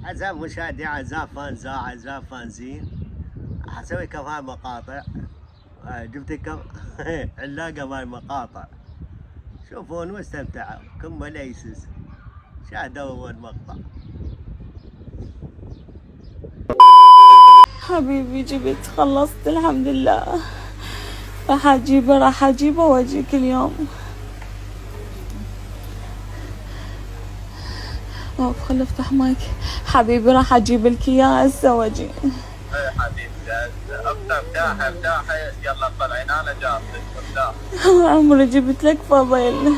أعزائي مشاهدي، أعزائي فانزا، أعزائي فانزين، حسوي كم هاي مقاطع. جبت كم علاقة ماي مقاطع. شوفون واستمتعوا كم ليسس. شاهدوا أول مقطع. حبيبي جبت، خلصت الحمد لله. راح اجيبه واجيك اليوم. اوف خل افتح مايك. حبيبي راح اجيب لك اياه هسه واجي. ايه حبيبتي افتحي يلا طلعين انا جاهزة افتحي. عمري جبت لك فضل.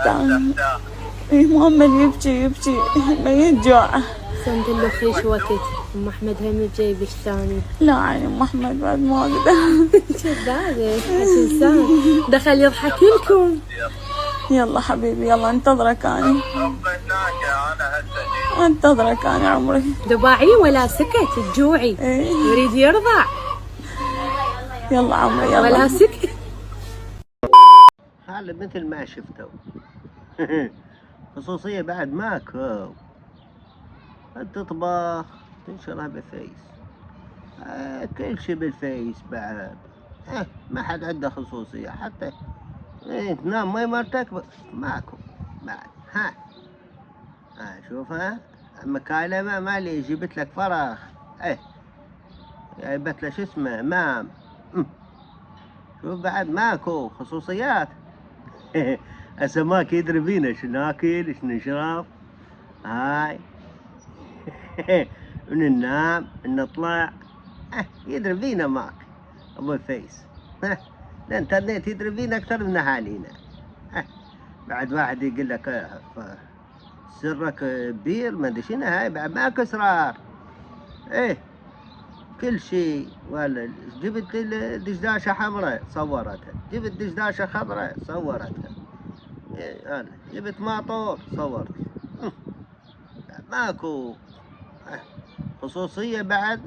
تعال. محمد يبكي ما يرجع. سند له خيش وقت. ام احمد هم جايبش ثاني. لا يعني ام احمد بعد ما اقدر. كذابة انسان دخل يضحك لكم. يلا حبيبي يلا انتظرك انا. ربيناك انا هسه انتظرك انا عمري. دباعي ولا سكت الجوعي. ايه يريد يرضع. يلا عمري يلا. ولا سكت. هذا مثل ما شفتوا. خصوصية بعد ماكو. تطبخ تنشرها بالفيس. كل شي بالفيس بعد. ما حد عنده خصوصية حتى. تنام ماي مرتك ماكو بعد. ها شوفها مكالمة مالي جبت لك فراخ. جايبت له شو اسمه مام. شوف بعد ماكو خصوصيات. هسه ماك يدري فينا شو ناكل شو نشرب. هاي ننام نطلع. يدري فينا ماك ابو الفيس. الانترنت يدري فينا اكثر من اهالينا. بعد واحد يقول لك سرك كبير ما ادري شنو. هاي بعد ماكو اسرار. كل شيء. ولا جبت دشداشه حمراء صورتها، جبت دشداشه خضراء صورتها. انا جبت ماطور صورت. ماكو خصوصيه بعد.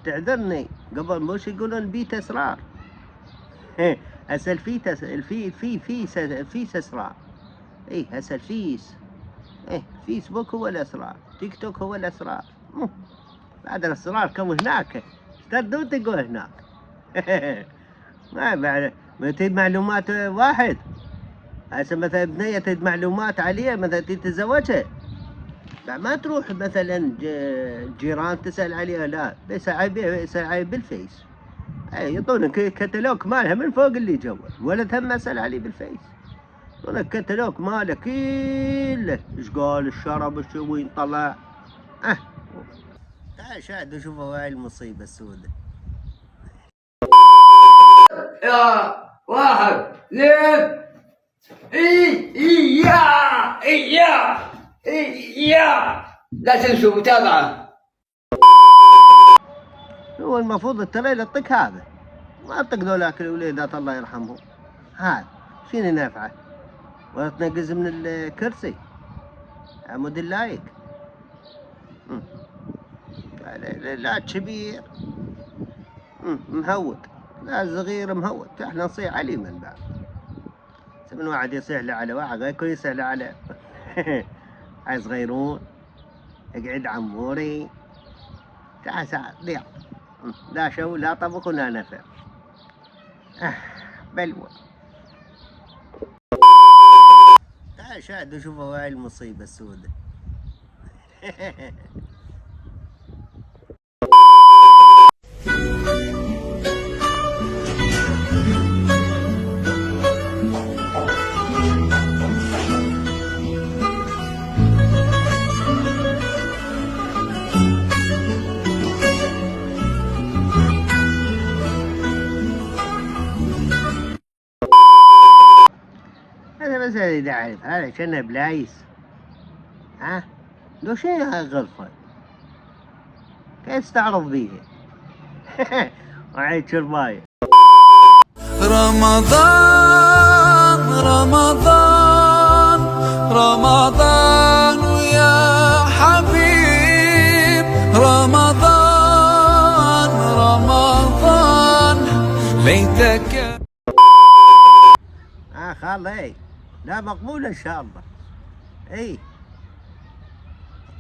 تعذرني قبل مش يقولون بيت اسرار. هسه الفيس اسرار. هسه الفيس. فيسبوك هو الاسرار، تيك توك هو الاسرار. بعد الاسرار كم هناك تردون تقول هناك. ما بعد ما تريد معلومات واحد. هسه مثلا بنية تريد معلومات عليه مثلا تتزوجها. ما تروح مثلا جيران تسأل عليها، لا بيسأل عليه بالفيس. يعطونك كتالوج مالها من فوق اللي جوا. الولد هم اسأل عليه بالفيس. يعطونك كتالوج ماله كله ايش قال ايش شرب ايش وين طلع. تعال شاهدوا شوفوا هاي المصيبة السوداء. يا واحد اثنين يا لا تنسوا متابعة. هو المفروض التريل يعطيك هذا، ما يعطيك ذولاك الوليدات الله يرحمهم. هذا شنو نافعه؟ ولا تنقز من الكرسي عمود اللايك. لا كبير مهود، لا صغير مهود. احنا نصيح عليه من بعد. من واحد يصيح له على واحد غير يكون يصيح له على هاي صغيرون. اقعد عموري تعال ساعة ضيع. لا شو لا طبخ ولا نفع. بلوى. تعال شاهدوا شوفوا هاي المصيبة السوداء. أنا بس أريد أعرف هذا كأنه بلايس. لو شيء هاي غرفة كيف تستعرض بيها؟ وعيد شرباية. رمضان رمضان رمضان ويا حبيب رمضان رمضان ليتك. خالي لا مقبول ان شاء الله.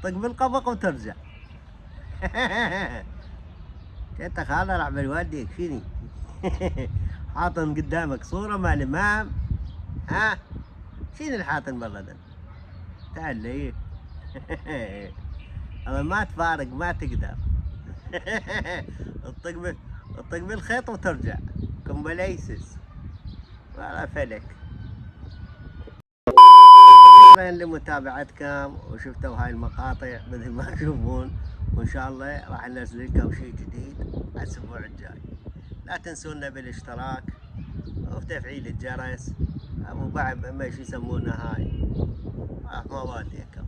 طق بالقبق وترجع. انت خالة راح بالوالديك فيني. حاطن قدامك صورة مع الإمام، ها؟ شنو الحاطن بالله ده؟ تعال لي. أما ما تفارق ما تقدر. تطق بالخيط وترجع كومبليسس ولا فلك. شكرا لمتابعتكم وشفتوا هاي المقاطع مثل ما تشوفون، وان شاء الله راح ننزل لكم شيء جديد الاسبوع الجاي. لا تنسونا بالاشتراك وتفعيل الجرس وبعد ما يسمونه هاي ما والديكم.